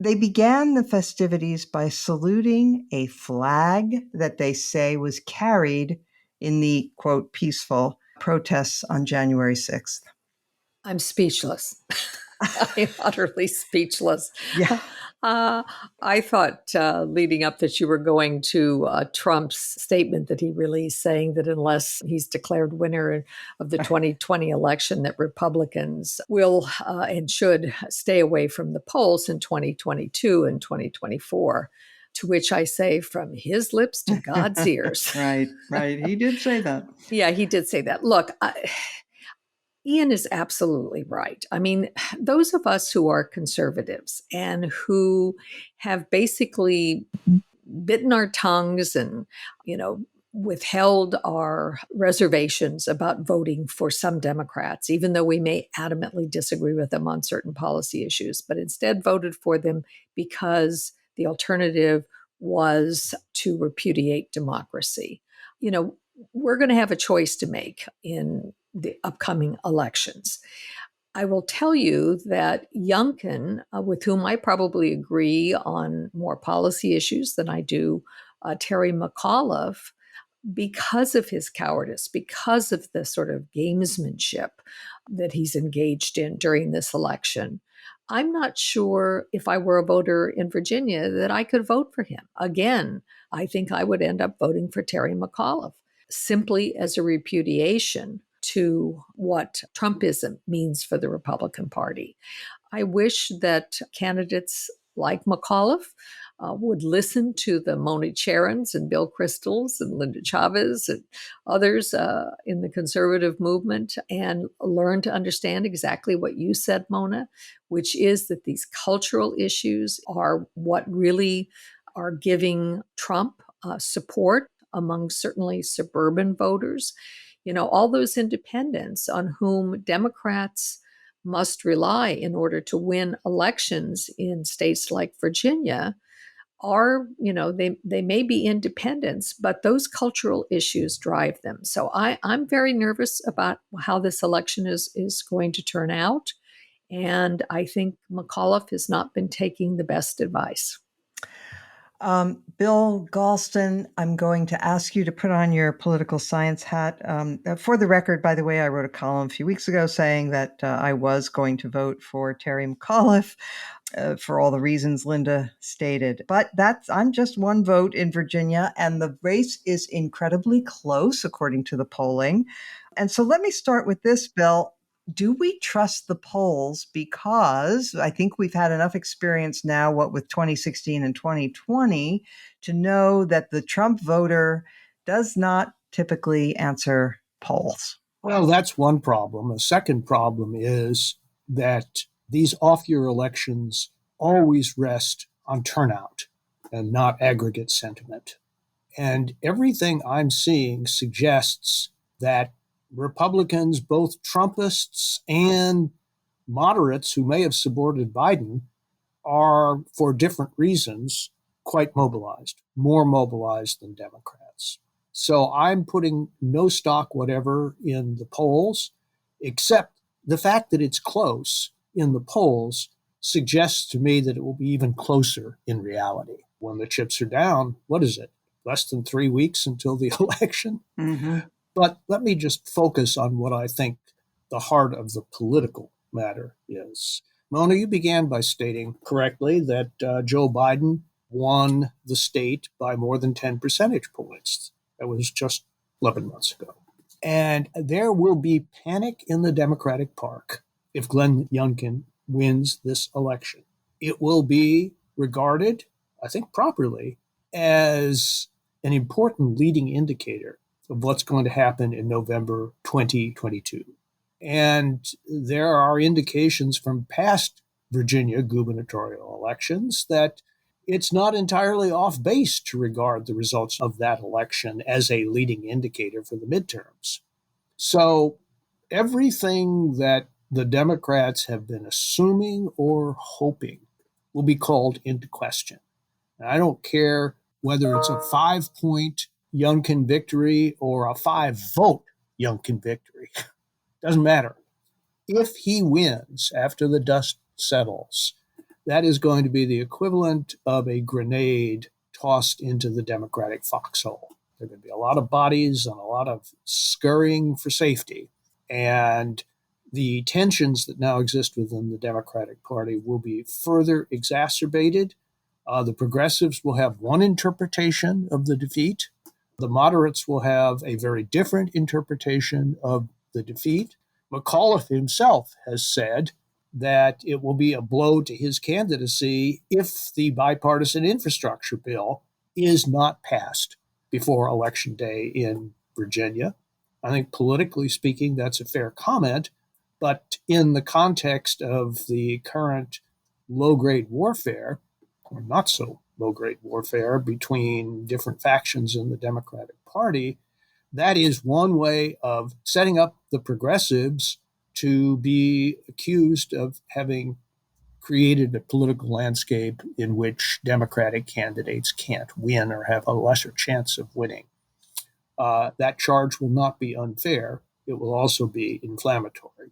They began the festivities by saluting a flag that they say was carried in the, quote, peaceful protests on January 6th. I'm speechless. I'm utterly speechless. Yeah. I thought leading up that you were going to Trump's statement that he released saying that unless he's declared winner of the 2020 election, that Republicans will and should stay away from the polls in 2022 and 2024. To which I say, from his lips to God's ears. Right. He did say that. Yeah, he did say that. Look, Ian is absolutely right. I mean, those of us who are conservatives and who have basically bitten our tongues and, withheld our reservations about voting for some Democrats, even though we may adamantly disagree with them on certain policy issues, but instead voted for them because the alternative was to repudiate democracy. We're going to have a choice to make in the upcoming elections. I will tell you that Youngkin, with whom I probably agree on more policy issues than I do Terry McAuliffe, because of his cowardice, because of the sort of gamesmanship that he's engaged in during this election, I'm not sure if I were a voter in Virginia that I could vote for him. Again, I think I would end up voting for Terry McAuliffe, simply as a repudiation to what Trumpism means for the Republican Party. I wish that candidates like McAuliffe would listen to the Mona Charons and Bill Kristol's and Linda Chavez and others in the conservative movement and learn to understand exactly what you said, Mona, which is that these cultural issues are what really are giving Trump support among certainly suburban voters. All those independents on whom Democrats must rely in order to win elections in states like Virginia are, they may be independents, but those cultural issues drive them. So I'm very nervous about how this election is going to turn out. And I think McAuliffe has not been taking the best advice. Bill Galston, I'm going to ask you to put on your political science hat. For the record, by the way, I wrote a column a few weeks ago saying that I was going to vote for Terry McAuliffe for all the reasons Linda stated. But I'm just one vote in Virginia, and the race is incredibly close, according to the polling. And so let me start with this, Bill. Do we trust the polls? Because I think we've had enough experience now, with 2016 and 2020, to know that the Trump voter does not typically answer polls. Well, that's one problem. A second problem is that these off-year elections always rest on turnout and not aggregate sentiment. And everything I'm seeing suggests that Republicans, both Trumpists and moderates who may have supported Biden, are, for different reasons, quite mobilized, more mobilized than Democrats. So I'm putting no stock whatever in the polls, except the fact that it's close in the polls suggests to me that it will be even closer in reality. When the chips are down, what is it? Less than 3 weeks until the election? Mm-hmm. But let me just focus on what I think the heart of the political matter is. Mona, you began by stating correctly that Joe Biden won the state by more than 10 percentage points. That was just 11 months ago. And there will be panic in the Democratic Park if Glenn Youngkin wins this election. It will be regarded, I think properly, as an important leading indicator of what's going to happen in November 2022. And there are indications from past Virginia gubernatorial elections that it's not entirely off base to regard the results of that election as a leading indicator for the midterms. So everything that the Democrats have been assuming or hoping will be called into question. And I don't care whether it's a 5-point Youngkin victory or a 5-vote Youngkin victory. Doesn't matter. If he wins after the dust settles, that is going to be the equivalent of a grenade tossed into the Democratic foxhole. There are going to be a lot of bodies and a lot of scurrying for safety. And the tensions that now exist within the Democratic Party will be further exacerbated. The progressives will have one interpretation of the defeat. The moderates will have a very different interpretation of the defeat. McAuliffe himself has said that it will be a blow to his candidacy if the bipartisan infrastructure bill is not passed before Election Day in Virginia. I think politically speaking, that's a fair comment, but in the context of the current low-grade warfare, or not so low-grade warfare between different factions in the Democratic Party, that is one way of setting up the progressives to be accused of having created a political landscape in which Democratic candidates can't win or have a lesser chance of winning. That charge will not be unfair. It will also be inflammatory.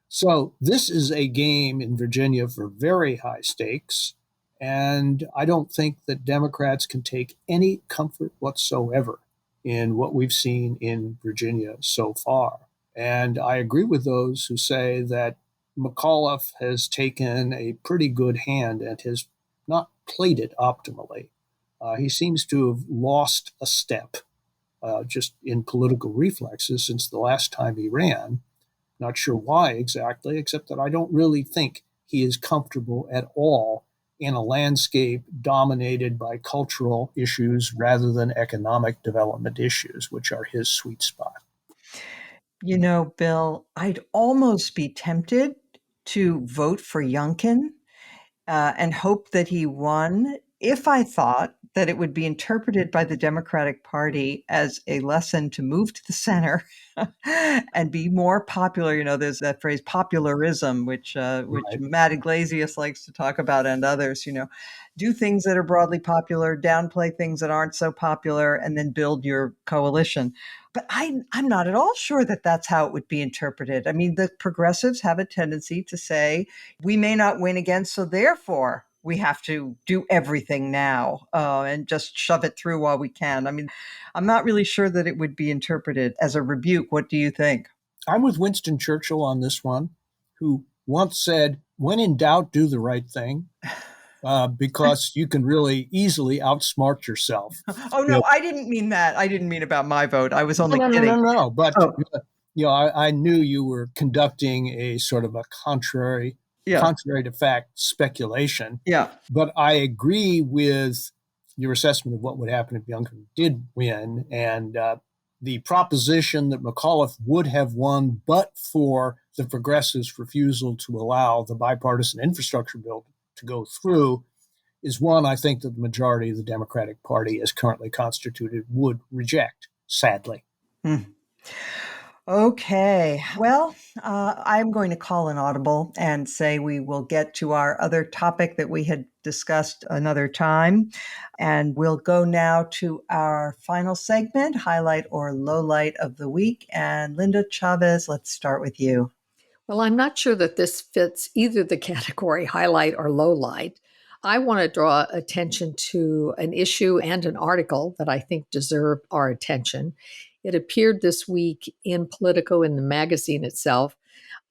So this is a game in Virginia for very high stakes. And I don't think that Democrats can take any comfort whatsoever in what we've seen in Virginia so far. And I agree with those who say that McAuliffe has taken a pretty good hand and has not played it optimally. He seems to have lost a step just in political reflexes since the last time he ran. Not sure why exactly, except that I don't really think he is comfortable at all in a landscape dominated by cultural issues rather than economic development issues, which are his sweet spot. You know, Bill, I'd almost be tempted to vote for Youngkin and hope that he won if I thought that it would be interpreted by the Democratic Party as a lesson to move to the center and be more popular. You know, there's that phrase popularism, which right. Matt Iglesias likes to talk about, and others, you know, do things that are broadly popular, downplay things that aren't so popular, and then build your coalition. But I'm not at all sure that that's how it would be interpreted. I mean, the progressives have a tendency to say, we may not win again, so therefore we have to do everything now and just shove it through while we can. I mean, I'm not really sure that it would be interpreted as a rebuke. What do you think? I'm with Winston Churchill on this one, who once said, when in doubt, do the right thing. Because you can really easily outsmart yourself. Oh, no, I didn't mean that. I didn't mean about my vote. I was only kidding. No. But, I knew you were conducting a sort of a contrary to fact speculation. Yeah. But I agree with your assessment of what would happen if Youngkin did win. And the proposition that McAuliffe would have won, but for the progressives' refusal to allow the bipartisan infrastructure bill to go through, is one I think that the majority of the Democratic Party, as currently constituted, would reject, sadly. Okay. Well, I'm going to call an audible and say we will get to our other topic that we had discussed another time. And we'll go now to our final segment, highlight or lowlight of the week. And Linda Chavez, let's start with you. Well, I'm not sure that this fits either the category highlight or lowlight. I want to draw attention to an issue and an article that I think deserve our attention. It appeared this week in Politico, in the magazine itself,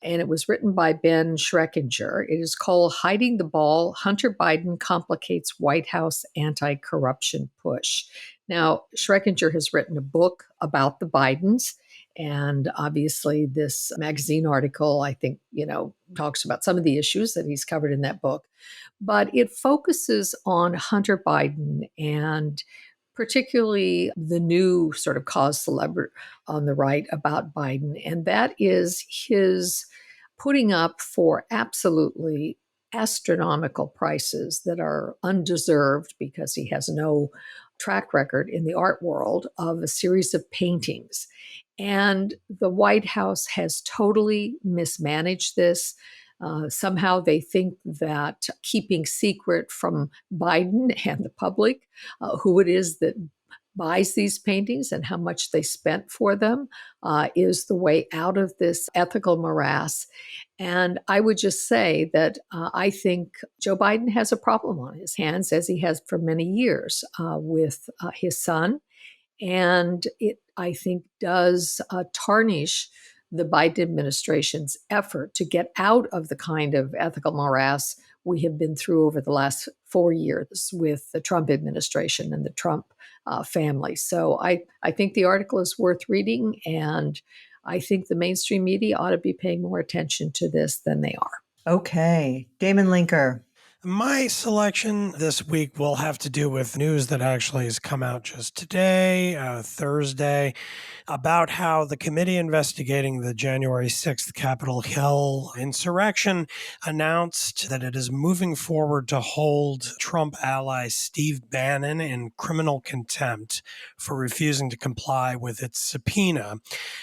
and it was written by Ben Schreckinger. It is called Hiding the Ball: Hunter Biden Complicates White House Anti-Corruption Push. Now, Schreckinger has written a book about the Bidens. And obviously, this magazine article, I think, talks about some of the issues that he's covered in that book. But it focuses on Hunter Biden and particularly the new sort of cause célèbre on the right about Biden. And that is his putting up for absolutely astronomical prices that are undeserved because he has no track record in the art world of a series of paintings. And the White House has totally mismanaged this. Somehow they think that keeping secret from Biden and the public who it is that buys these paintings and how much they spent for them is the way out of this ethical morass. And I would just say that I think Joe Biden has a problem on his hands, as he has for many years, with his son. And it, I think, does tarnish the Biden administration's effort to get out of the kind of ethical morass we have been through over the last 4 years with the Trump administration and the Trump family. So I think the article is worth reading, and I think the mainstream media ought to be paying more attention to this than they are. Okay. Damon Linker. My selection this week will have to do with news that actually has come out just today, Thursday, about how the committee investigating the January 6th Capitol Hill insurrection announced that it is moving forward to hold Trump ally Steve Bannon in criminal contempt for refusing to comply with its subpoena.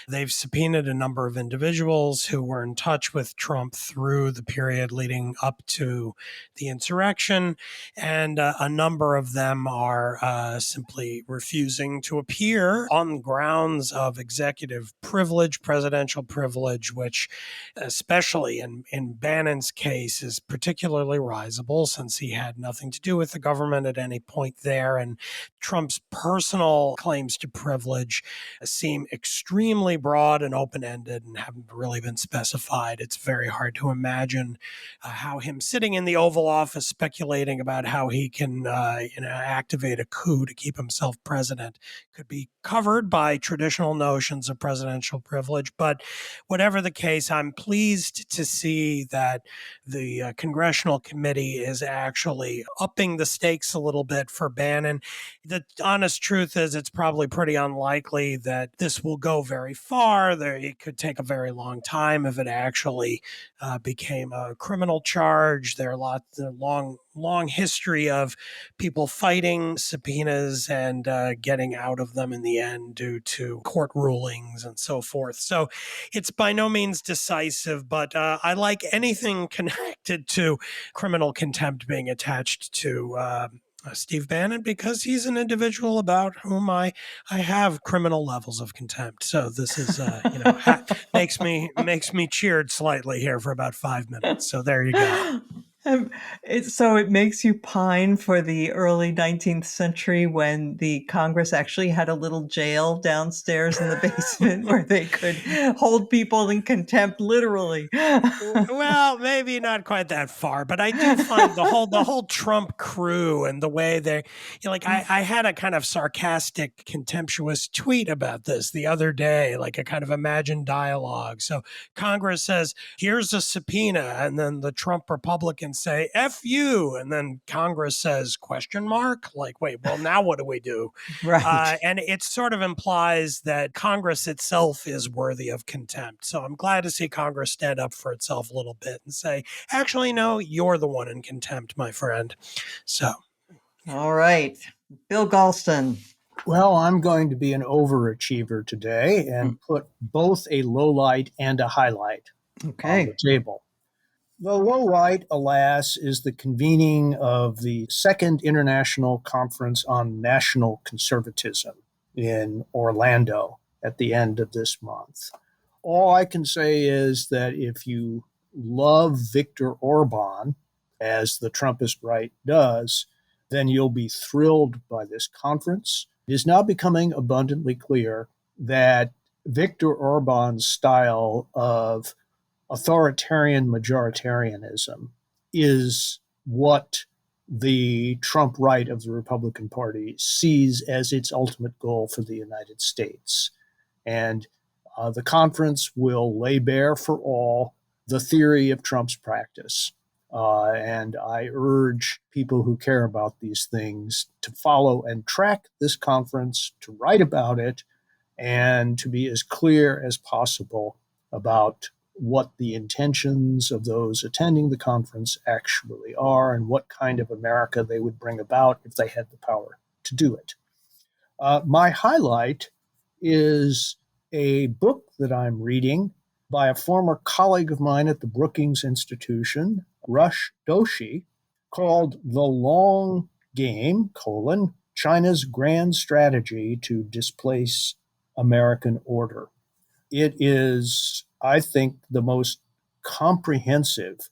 They've subpoenaed a number of individuals who were in touch with Trump through the period leading up to the insurrection, and a number of them are simply refusing to appear on grounds of executive privilege, presidential privilege, which especially in Bannon's case is particularly risible since he had nothing to do with the government at any point there. And Trump's personal claims to privilege seem extremely broad and open-ended and haven't really been specified. It's very hard to imagine how him sitting in the Oval Office speculating about how he can activate a coup to keep himself president could be covered by traditional notions of presidential privilege. But whatever the case, I'm pleased to see that the congressional committee is actually upping the stakes a little bit for Bannon. The honest truth is it's probably pretty unlikely that this will go very far. It could take a very long time if it actually became a criminal charge. There are long history of people fighting subpoenas and getting out of them in the end due to court rulings and so forth. So it's by no means decisive, but I like anything connected to criminal contempt being attached to Steve Bannon because he's an individual about whom I have criminal levels of contempt. So this is makes me cheered slightly here for about 5 minutes. So there you go. So it makes you pine for the early 19th century when the Congress actually had a little jail downstairs in the basement where they could hold people in contempt, literally. Well, maybe not quite that far, but I do find the whole Trump crew and the way they, I had a kind of sarcastic, contemptuous tweet about this the other day, like a kind of imagined dialogue. So Congress says, here's a subpoena, and then the Trump Republicans say, F you. And then Congress says, question mark? Like, wait, well, now what do we do? Right. And it sort of implies that Congress itself is worthy of contempt. So I'm glad to see Congress stand up for itself a little bit and say, actually, no, you're the one in contempt, my friend. So. All right. Bill Galston. Well, I'm going to be an overachiever today and put both a low light and a highlight on the table. The low light, alas, is the convening of the Second International Conference on National Conservatism in Orlando at the end of this month. All I can say is that if you love Viktor Orban, as the Trumpist right does, then you'll be thrilled by this conference. It is now becoming abundantly clear that Viktor Orban's style of authoritarian majoritarianism is what the Trump right of the Republican Party sees as its ultimate goal for the United States. And the conference will lay bare for all the theory of Trump's practice. And I urge people who care about these things to follow and track this conference, to write about it, and to be as clear as possible about what the intentions of those attending the conference actually are and what kind of America they would bring about if they had the power to do it. My highlight is a book that I'm reading by a former colleague of mine at the Brookings Institution, Rush Doshi, called The Long Game, China's Grand Strategy to Displace American Order. It is, I think, the most comprehensive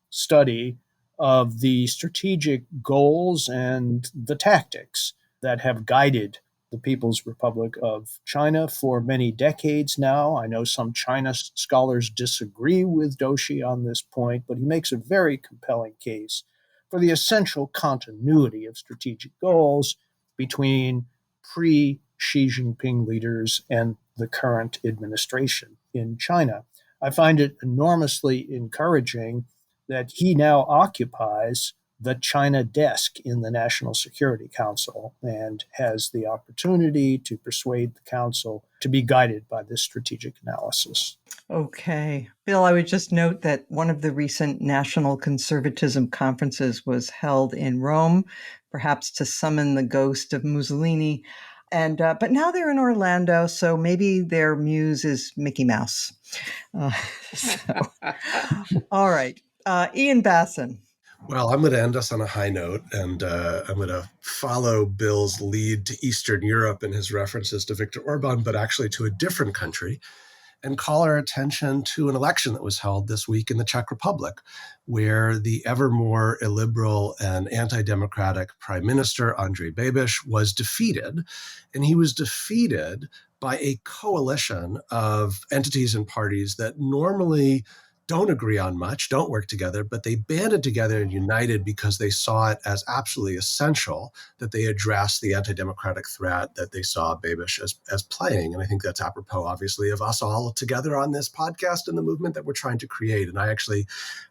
study of the strategic goals and the tactics that have guided the People's Republic of China for many decades now. I know some China scholars disagree with Doshi on this point, but he makes a very compelling case for the essential continuity of strategic goals between pre-Xi Jinping leaders and the current administration in China. I find it enormously encouraging that he now occupies the China desk in the National Security Council and has the opportunity to persuade the council to be guided by this strategic analysis. Okay. Bill, I would just note that one of the recent national conservatism conferences was held in Rome, perhaps to summon the ghost of Mussolini. But now they're in Orlando, so maybe their muse is Mickey Mouse. All right. Ian Bassin. Well, I'm going to end us on a high note, and I'm going to follow Bill's lead to Eastern Europe and his references to Viktor Orban, but actually to a different country, and call our attention to an election that was held this week in the Czech Republic, where the ever more illiberal and anti-democratic Prime Minister Andrej Babiš was defeated, and he was defeated by a coalition of entities and parties that normally don't agree on much, don't work together, but they banded together and united because they saw it as absolutely essential that they address the anti-democratic threat that they saw Babiš as playing. And I think that's apropos, obviously, of us all together on this podcast and the movement that we're trying to create. And I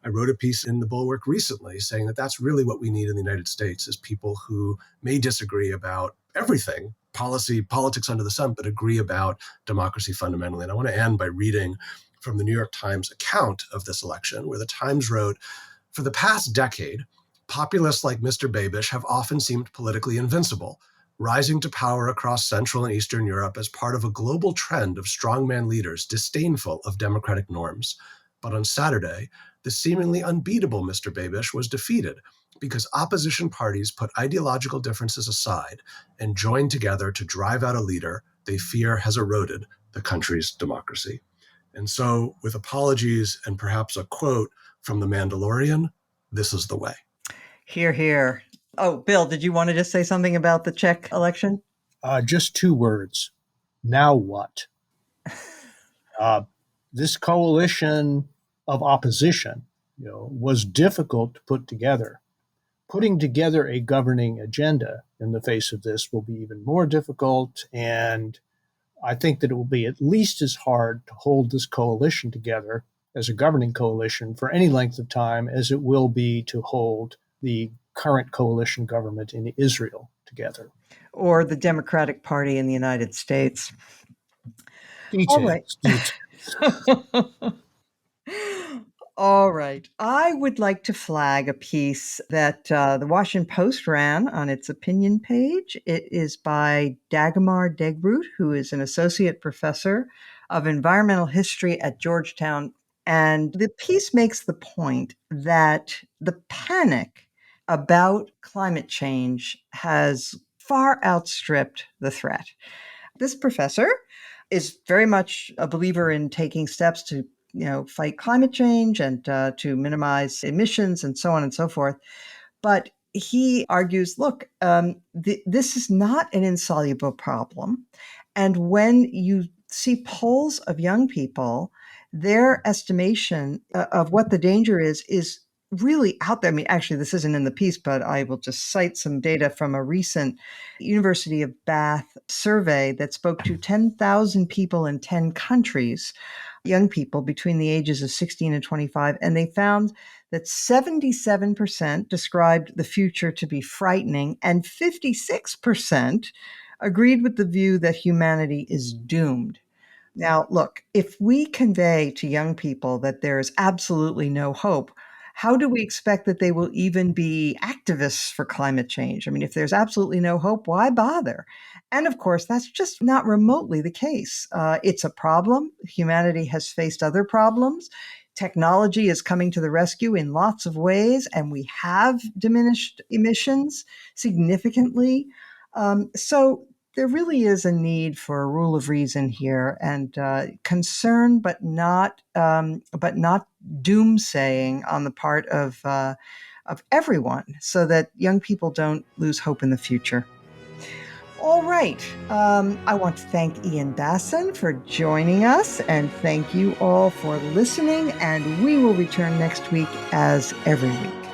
wrote a piece in the Bulwark recently saying that that's really what we need in the United States is people who may disagree about everything, politics under the sun, but agree about democracy fundamentally. And I want to end by reading from the New York Times account of this election, where the Times wrote, "For the past decade, populists like Mr. Babiš have often seemed politically invincible, rising to power across Central and Eastern Europe as part of a global trend of strongman leaders disdainful of democratic norms. But on Saturday, the seemingly unbeatable Mr. Babiš was defeated because opposition parties put ideological differences aside and joined together to drive out a leader they fear has eroded the country's democracy." And so, with apologies and perhaps a quote from The Mandalorian, this is the way. Hear, hear. Oh, Bill, did you want to just say something about the Czech election? Just 2 words. Now what? This coalition of opposition, was difficult to put together. Putting together a governing agenda in the face of this will be even more difficult, and I think that it will be at least as hard to hold this coalition together as a governing coalition for any length of time as it will be to hold the current coalition government in Israel together. Or the Democratic Party in the United States. Details. All right. All right. I would like to flag a piece that the Washington Post ran on its opinion page. It is by Dagmar Degroot, who is an associate professor of environmental history at Georgetown. And the piece makes the point that the panic about climate change has far outstripped the threat. This professor is very much a believer in taking steps to fight climate change and to minimize emissions and so on and so forth. But he argues, look, this is not an insoluble problem. And when you see polls of young people, their estimation of what the danger is really out there. I mean, actually, this isn't in the piece, but I will just cite some data from a recent University of Bath survey that spoke to 10,000 people in 10 countries, young people between the ages of 16 and 25, and they found that 77% described the future to be frightening, and 56% agreed with the view that humanity is doomed. Now, look, if we convey to young people that there is absolutely no hope, how do we expect that they will even be activists for climate change? I mean, if there's absolutely no hope, why bother? And of course, that's just not remotely the case. It's a problem. Humanity has faced other problems. Technology is coming to the rescue in lots of ways, and we have diminished emissions significantly. So there really is a need for a rule of reason here, and concern, but not doomsaying on the part of everyone, so that young people don't lose hope in the future. All right. I want to thank Ian Bassin for joining us, and thank you all for listening. And we will return next week as every week.